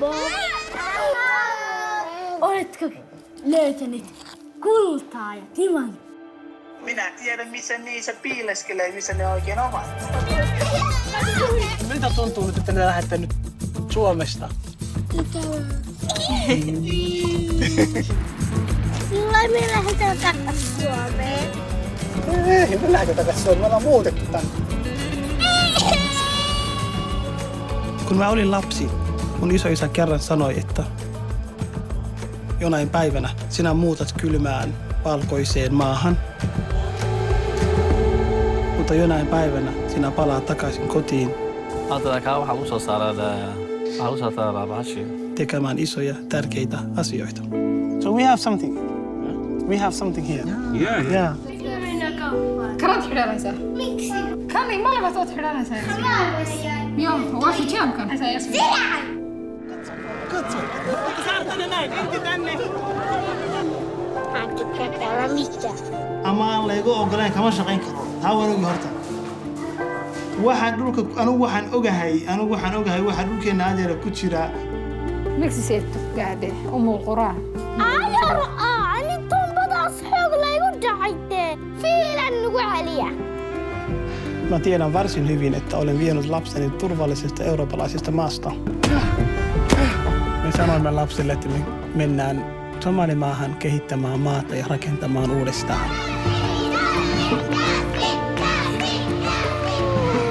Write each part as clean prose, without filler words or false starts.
Bob. Oletko löytänyt kultaa ja timanttia? Minä tiedän, missä niissä piileskelee, missä ne oikein ovat. Miltä tuntuu nyt, että ne lähdette nyt Suomesta? Milloin me lähdetään takaisin Suomeen? Ei, me lähdetään takaisin Suomeen. Me ollaan muutettu tänne. Kun mä olin lapsi, mun isoisä kerran sanoi, että jonain päivänä sinä muutat kylmään valkoiseen maahan. Mutta jonain päivänä sinä palaat takaisin kotiin tekemään isoja, tärkeitä asioita. So we have something. We have something here. Yeah. Karat xidhanaysaa. Miksi? Kani molemmat oot xidhanaysaa. Joo, waa xijaabkan. Katso. Saar tänne näin. Enki tänne. Hän tykkää täällä mitään. Ama aan laygu ogolayn kama shaqayn karo. Taa waan ogi horta. Anigu waxaan ogahay waxa dhulkeena adeera ku jira. Miksi se et gaadhe umul quraan? Niin tumpadaas xoog laygu dhacayte. Fiilan nugu celiya. Mä tiedän varsin hyvin, että olen vienyt lapseni turvallisesta eurooppalaisesta maasta. Me sanoimme lapsille, että me mennään Somalimaahan kehittämään maata ja rakentamaan uudestaan.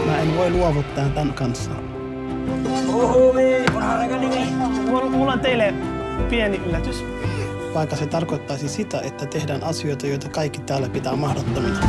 Mä en voi luovuttaa tämän kanssa. Mulla on teille pieni yllätys. Vaikka se tarkoittaisi sitä, että tehdään asioita, joita kaikki täällä pitää mahdottomina.